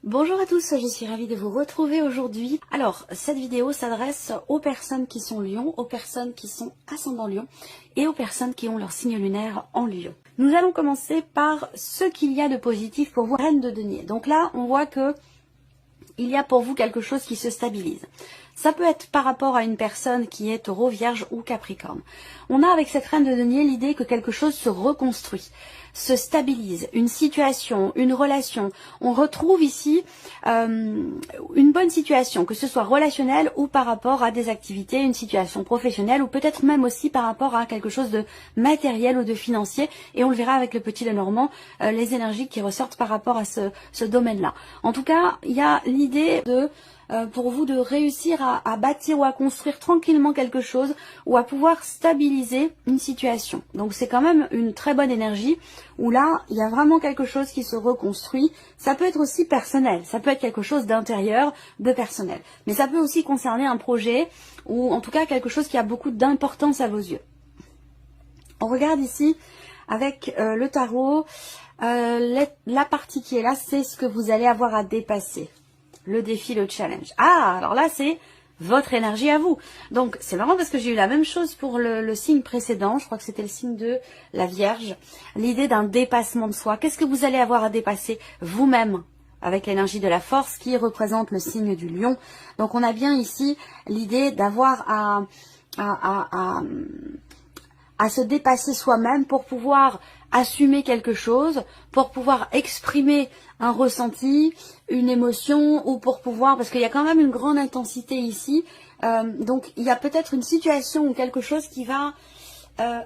Bonjour à tous, je suis ravie de vous retrouver aujourd'hui. Alors, cette vidéo s'adresse aux personnes qui sont Lion, aux personnes qui sont ascendant Lion et aux personnes qui ont leur signe lunaire en Lion. Nous allons commencer par ce qu'il y a de positif pour vous, Reine de denier. Donc là, on voit que il y a pour vous quelque chose qui se stabilise. Ça peut être par rapport à une personne qui est Taureau, Vierge ou Capricorne. On a avec cette Reine de denier l'idée que quelque chose se reconstruit, se stabilise, une situation, une relation. On retrouve ici une bonne situation, que ce soit relationnelle ou par rapport à des activités, une situation professionnelle ou peut-être même aussi par rapport à quelque chose de matériel ou de financier. Et on le verra avec le petit Lenormand, les énergies qui ressortent par rapport à ce domaine-là. En tout cas, il y a l'idée de pour vous de réussir à bâtir ou à construire tranquillement quelque chose ou à pouvoir stabiliser une situation. Donc c'est quand même une très bonne énergie où là il y a vraiment quelque chose qui se reconstruit. Ça peut être aussi personnel, ça peut être quelque chose d'intérieur, de personnel, mais ça peut aussi concerner un projet ou en tout cas quelque chose qui a beaucoup d'importance à vos yeux. On regarde ici avec le tarot, la partie qui est là, c'est ce que vous allez avoir à dépasser. Le défi, le challenge. Ah, alors là, c'est votre énergie à vous. Donc, c'est marrant parce que j'ai eu la même chose pour le signe précédent. Je crois que c'était le signe de la Vierge. L'idée d'un dépassement de soi. Qu'est-ce que vous allez avoir à dépasser vous-même avec l'énergie de la force qui représente le signe du lion. Donc, on a bien ici l'idée d'avoir à se dépasser soi-même pour pouvoir assumer quelque chose, pour pouvoir exprimer un ressenti, une émotion, ou pour pouvoir, parce qu'il y a quand même une grande intensité ici, donc il y a peut-être une situation ou quelque chose qui va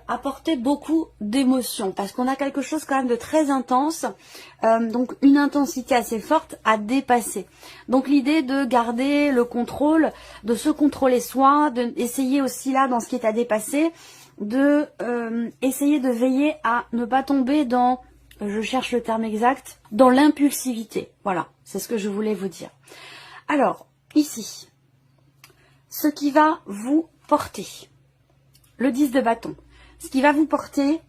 apporter beaucoup d'émotions, parce qu'on a quelque chose quand même de très intense, donc une intensité assez forte à dépasser. Donc l'idée de garder le contrôle, de se contrôler soi, d'essayer aussi là dans ce qui est à dépasser, de essayer de veiller à ne pas tomber dans, je cherche le terme exact, dans l'impulsivité. Voilà, c'est ce que je voulais vous dire. Alors, ici, ce qui va vous porter, le 10 de bâton, ce qui va vous porter,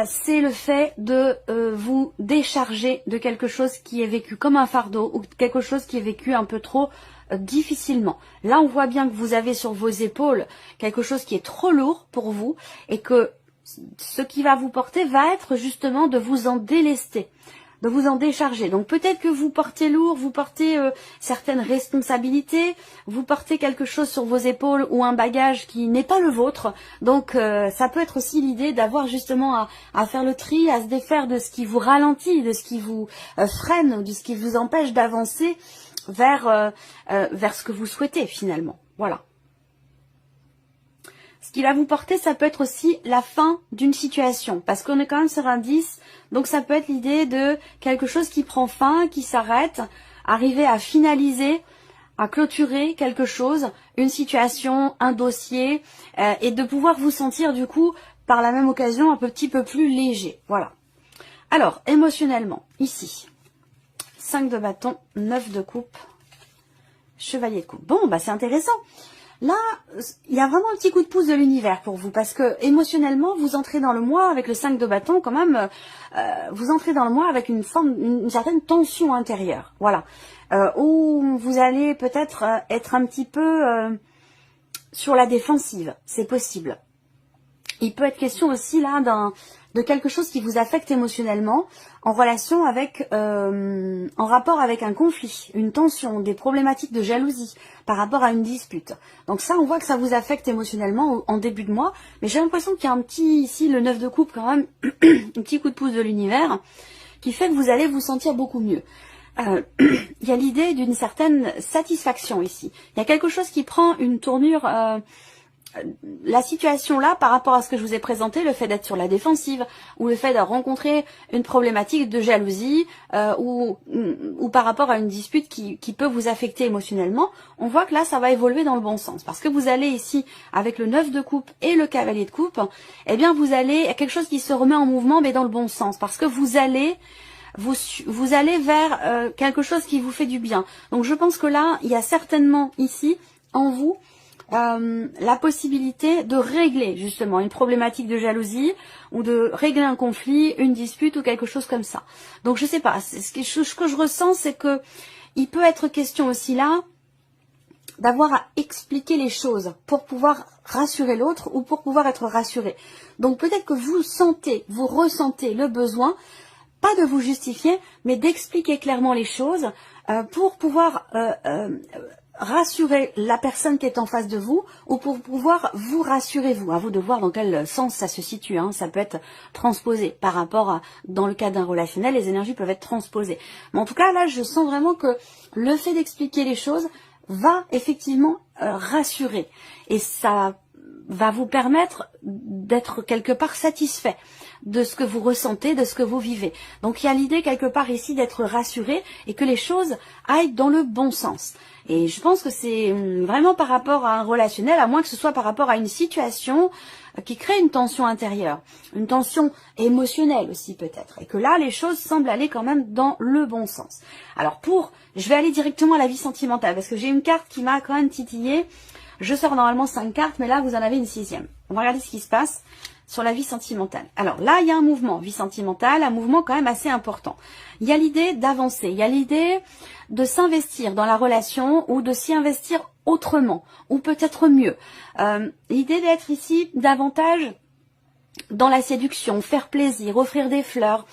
c'est le fait de vous décharger de quelque chose qui est vécu comme un fardeau ou quelque chose qui est vécu un peu trop difficilement. Là, on voit bien que vous avez sur vos épaules quelque chose qui est trop lourd pour vous et que ce qui va vous porter va être justement de vous en délester, de vous en décharger. Donc peut-être que vous portez lourd, vous portez certaines responsabilités, vous portez quelque chose sur vos épaules ou un bagage qui n'est pas le vôtre. Donc ça peut être aussi l'idée d'avoir justement à faire le tri, à se défaire de ce qui vous ralentit, de ce qui vous freine, de ce qui vous empêche d'avancer vers ce que vous souhaitez finalement. Voilà. Ce qui va vous porter, ça peut être aussi la fin d'une situation, parce qu'on est quand même sur un 10, donc ça peut être l'idée de quelque chose qui prend fin, qui s'arrête, arriver à finaliser, à clôturer quelque chose, une situation, un dossier, et de pouvoir vous sentir du coup, par la même occasion, un petit peu plus léger. Voilà. Alors, émotionnellement, ici, 5 de bâton, 9 de coupe, chevalier de coupe. Bon, bah c'est intéressant. Là, il y a vraiment un petit coup de pouce de l'univers pour vous, parce que émotionnellement, vous entrez dans le mois avec le 5 de bâton, quand même, vous entrez dans le mois avec une certaine tension intérieure, voilà, où vous allez peut-être être un petit peu sur la défensive, c'est possible. Il peut être question aussi là de quelque chose qui vous affecte émotionnellement en relation avec, en rapport avec un conflit, une tension, des problématiques de jalousie par rapport à une dispute. Donc ça, on voit que ça vous affecte émotionnellement en début de mois, mais j'ai l'impression qu'il y a un petit, ici, le 9 de coupe quand même, un petit coup de pouce de l'univers qui fait que vous allez vous sentir beaucoup mieux. Il y a l'idée d'une certaine satisfaction ici. Il y a quelque chose qui prend une tournure... la situation là, par rapport à ce que je vous ai présenté, le fait d'être sur la défensive ou le fait de rencontrer une problématique de jalousie ou par rapport à une dispute qui peut vous affecter émotionnellement, on voit que là ça va évoluer dans le bon sens, parce que vous allez ici avec le 9 de coupe et le cavalier de coupe, eh bien vous allez à quelque chose qui se remet en mouvement mais dans le bon sens, parce que vous allez vers quelque chose qui vous fait du bien. Donc je pense que là il y a certainement ici en vous la possibilité de régler justement une problématique de jalousie ou de régler un conflit, une dispute ou quelque chose comme ça. Donc je sais pas, ce que je ressens, c'est que il peut être question aussi là d'avoir à expliquer les choses pour pouvoir rassurer l'autre ou pour pouvoir être rassuré. Donc peut-être que vous ressentez le besoin, pas de vous justifier, mais d'expliquer clairement les choses pour pouvoir rassurer la personne qui est en face de vous ou pour pouvoir vous rassurer vous. À vous de voir dans quel sens ça se situe. Hein. Ça peut être transposé par rapport à, dans le cas d'un relationnel, les énergies peuvent être transposées. Mais en tout cas, là, je sens vraiment que le fait d'expliquer les choses va effectivement rassurer. Et ça va vous permettre d'être quelque part satisfait de ce que vous ressentez, de ce que vous vivez. Donc il y a l'idée quelque part ici d'être rassuré et que les choses aillent dans le bon sens. Et je pense que c'est vraiment par rapport à un relationnel, à moins que ce soit par rapport à une situation qui crée une tension intérieure, une tension émotionnelle aussi peut-être. Et que là, les choses semblent aller quand même dans le bon sens. Alors je vais aller directement à la vie sentimentale parce que j'ai une carte qui m'a quand même titillée. Je sors normalement 5 cartes, mais là, vous en avez une 6e. On va regarder ce qui se passe sur la vie sentimentale. Alors là, il y a un mouvement, vie sentimentale, un mouvement quand même assez important. Il y a l'idée d'avancer, il y a l'idée de s'investir dans la relation ou de s'y investir autrement, ou peut-être mieux. L'idée d'être ici davantage dans la séduction, faire plaisir, offrir des fleurs,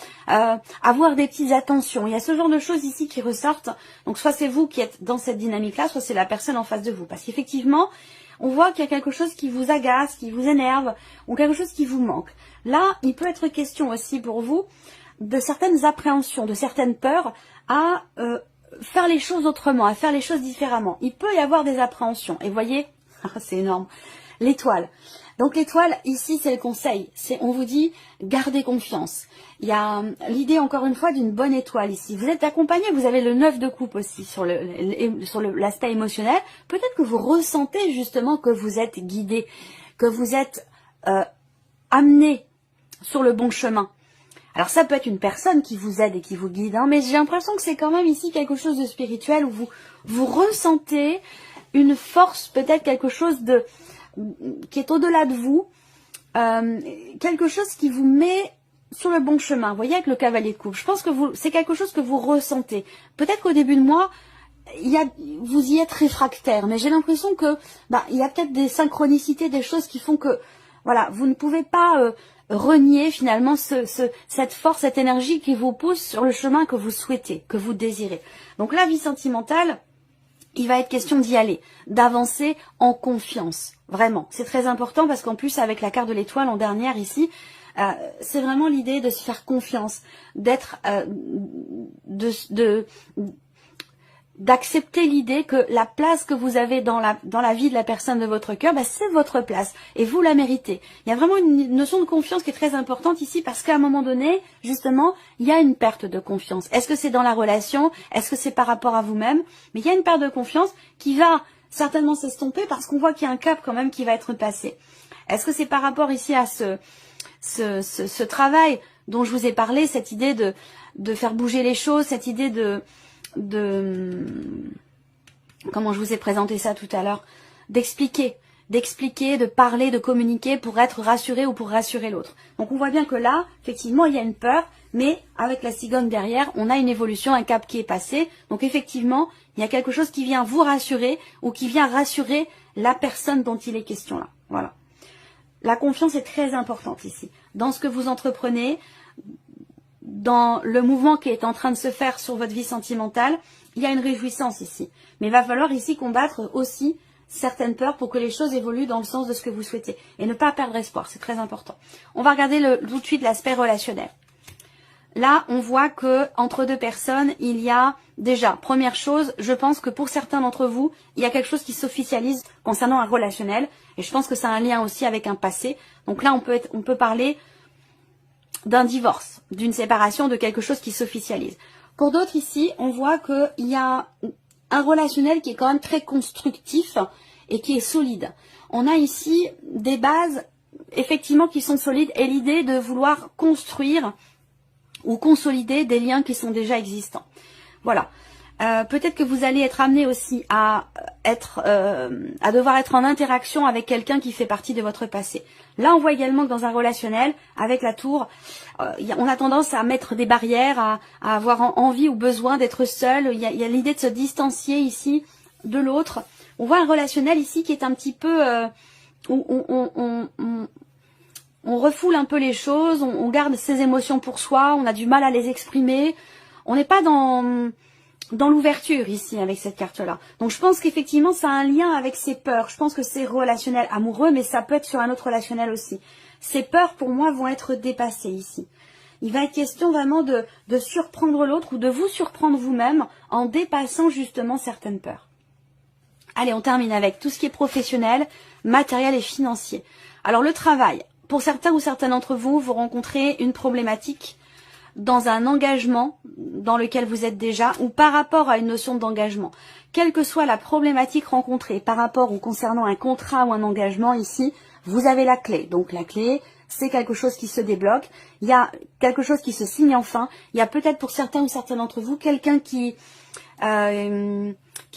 avoir des petites attentions. Il y a ce genre de choses ici qui ressortent. Donc soit c'est vous qui êtes dans cette dynamique-là, soit c'est la personne en face de vous. Parce qu'effectivement, on voit qu'il y a quelque chose qui vous agace, qui vous énerve, ou quelque chose qui vous manque. Là, il peut être question aussi pour vous de certaines appréhensions, de certaines peurs à faire les choses autrement, à faire les choses différemment. Il peut y avoir des appréhensions. Et voyez, c'est énorme, l'étoile. Donc l'étoile, ici, c'est le conseil. On vous dit, gardez confiance. Il y a l'idée, encore une fois, d'une bonne étoile ici. Vous êtes accompagné, vous avez le 9 de coupe aussi sur l'aspect émotionnel. Peut-être que vous ressentez justement que vous êtes guidé, que vous êtes amené sur le bon chemin. Alors ça peut être une personne qui vous aide et qui vous guide, hein, mais j'ai l'impression que c'est quand même ici quelque chose de spirituel où vous ressentez une force, peut-être quelque chose qui est au-delà de vous, quelque chose qui vous met sur le bon chemin. Vous voyez, avec le cavalier de coupe, je pense que c'est quelque chose que vous ressentez. Peut-être qu'au début de mois, vous y êtes réfractaire, mais j'ai l'impression que il y a peut-être des synchronicités, des choses qui font que voilà, vous ne pouvez pas renier finalement cette force, cette énergie qui vous pousse sur le chemin que vous souhaitez, que vous désirez. Donc la vie sentimentale, il va être question d'y aller, d'avancer en confiance. Vraiment, c'est très important parce qu'en plus avec la carte de l'étoile en dernière ici, c'est vraiment l'idée de se faire confiance, d'être, d'accepter l'idée que la place que vous avez dans la vie de la personne de votre cœur, c'est votre place et vous la méritez. Il y a vraiment une notion de confiance qui est très importante ici parce qu'à un moment donné, justement, il y a une perte de confiance. Est-ce que c'est dans la relation? Est-ce que c'est par rapport à vous-même? Mais il y a une perte de confiance qui va certainement s'estomper parce qu'on voit qu'il y a un cap quand même qui va être passé. Est-ce que c'est par rapport ici à ce travail dont je vous ai parlé, cette idée de faire bouger les choses, cette idée comment je vous ai présenté ça tout à l'heure, d'expliquer, de parler, de communiquer pour être rassuré ou pour rassurer l'autre. Donc on voit bien que là, effectivement, il y a une peur, mais avec la cigogne derrière, on a une évolution, un cap qui est passé. Donc effectivement, il y a quelque chose qui vient vous rassurer ou qui vient rassurer la personne dont il est question là. Voilà. La confiance est très importante ici. Dans ce que vous entreprenez, dans le mouvement qui est en train de se faire sur votre vie sentimentale, il y a une réjouissance ici. Mais il va falloir ici combattre aussi certaines peurs pour que les choses évoluent dans le sens de ce que vous souhaitez. Et ne pas perdre espoir, c'est très important. On va regarder tout de suite l'aspect relationnel. Là, on voit que entre deux personnes, il y a déjà, première chose, je pense que pour certains d'entre vous, il y a quelque chose qui s'officialise concernant un relationnel. Et je pense que ça a un lien aussi avec un passé. Donc là, on peut parler d'un divorce, d'une séparation, de quelque chose qui s'officialise. Pour d'autres ici, on voit qu'il y a un relationnel qui est quand même très constructif et qui est solide. On a ici des bases, effectivement, qui sont solides et l'idée de vouloir construire ou consolider des liens qui sont déjà existants. Voilà. Peut-être que vous allez être amené aussi à devoir être en interaction avec quelqu'un qui fait partie de votre passé. Là, on voit également que dans un relationnel, avec la tour, on a tendance à mettre des barrières, à avoir envie ou besoin d'être seul. Il y a l'idée de se distancier ici de l'autre. On voit un relationnel ici qui est un petit peu... où on refoule un peu les choses, on garde ses émotions pour soi, on a du mal à les exprimer. On n'est pas dans l'ouverture ici avec cette carte-là. Donc je pense qu'effectivement ça a un lien avec ses peurs. Je pense que c'est relationnel amoureux, mais ça peut être sur un autre relationnel aussi. Ces peurs pour moi vont être dépassées ici. Il va être question vraiment de surprendre l'autre ou de vous surprendre vous-même en dépassant justement certaines peurs. Allez, on termine avec tout ce qui est professionnel, matériel et financier. Alors le travail, pour certains ou certaines d'entre vous, vous rencontrez une problématique dans un engagement dans lequel vous êtes déjà ou par rapport à une notion d'engagement. Quelle que soit la problématique rencontrée par rapport ou concernant un contrat ou un engagement ici, vous avez la clé. Donc la clé, c'est quelque chose qui se débloque. Il y a quelque chose qui se signe enfin. Il y a peut-être pour certains ou certaines d'entre vous quelqu'un qui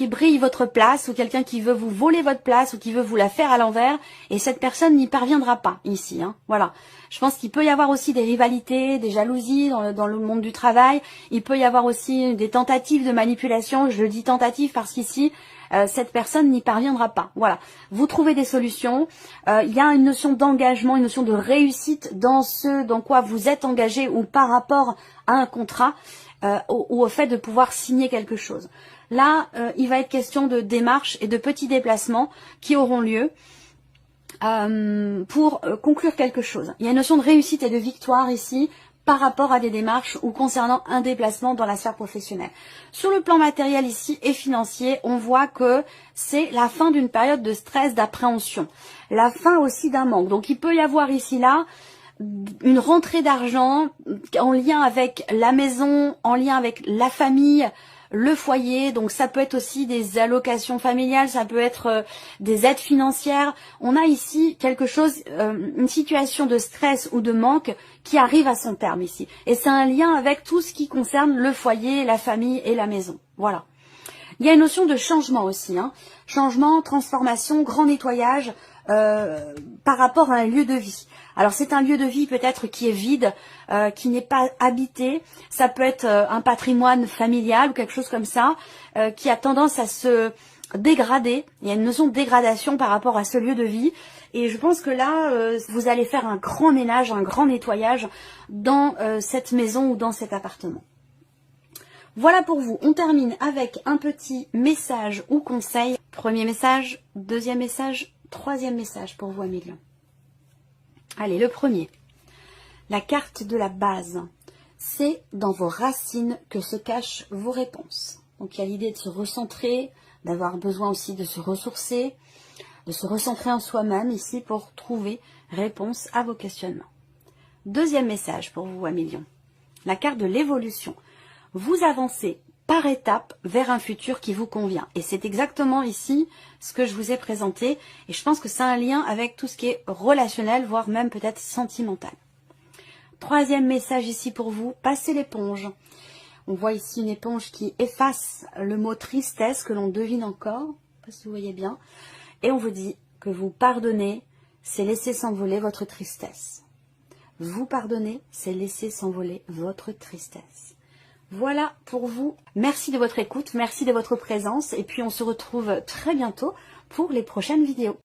brille votre place ou quelqu'un qui veut vous voler votre place ou qui veut vous la faire à l'envers et cette personne n'y parviendra pas ici. Voilà. Je pense qu'il peut y avoir aussi des rivalités, des jalousies dans le monde du travail. Il peut y avoir aussi des tentatives de manipulation. Je dis tentatives parce qu'ici, cette personne n'y parviendra pas. Voilà. Vous trouvez des solutions. Il y a une notion d'engagement, une notion de réussite dans ce dans quoi vous êtes engagé ou par rapport à un contrat ou au fait de pouvoir signer quelque chose. Là, il va être question de démarches et de petits déplacements qui auront lieu pour conclure quelque chose. Il y a une notion de réussite et de victoire ici par rapport à des démarches ou concernant un déplacement dans la sphère professionnelle. Sur le plan matériel ici et financier, on voit que c'est la fin d'une période de stress, d'appréhension. La fin aussi d'un manque. Donc il peut y avoir ici là une rentrée d'argent en lien avec la maison, en lien avec la famille, le foyer, donc ça peut être aussi des allocations familiales, ça peut être des aides financières. On a ici quelque chose, une situation de stress ou de manque qui arrive à son terme ici. Et c'est un lien avec tout ce qui concerne le foyer, la famille et la maison. Voilà. Il y a une notion de changement aussi. Changement, transformation, grand nettoyage par rapport à un lieu de vie. Alors c'est un lieu de vie peut-être qui est vide, qui n'est pas habité. Ça peut être un patrimoine familial ou quelque chose comme ça, qui a tendance à se dégrader. Il y a une notion de dégradation par rapport à ce lieu de vie. Et je pense que là, vous allez faire un grand ménage, un grand nettoyage dans cette maison ou dans cet appartement. Voilà pour vous. On termine avec un petit message ou conseil. Premier message, deuxième message, troisième message pour vous, amis Lions. Allez, le premier. La carte de la base. C'est dans vos racines que se cachent vos réponses. Donc il y a l'idée de se recentrer, d'avoir besoin aussi de se ressourcer, de se recentrer en soi-même ici pour trouver réponse à vos questionnements. Deuxième message pour vous, amis Lions. La carte de l'évolution. Vous avancez par étapes vers un futur qui vous convient. Et c'est exactement ici ce que je vous ai présenté. Et je pense que c'est un lien avec tout ce qui est relationnel, voire même peut-être sentimental. Troisième message ici pour vous, passez l'éponge. On voit ici une éponge qui efface le mot tristesse que l'on devine encore. Je ne sais pas si vous voyez bien. Et on vous dit que vous pardonnez, c'est laisser s'envoler votre tristesse. Vous pardonnez, c'est laisser s'envoler votre tristesse. Voilà pour vous. Merci de votre écoute, merci de votre présence et puis on se retrouve très bientôt pour les prochaines vidéos.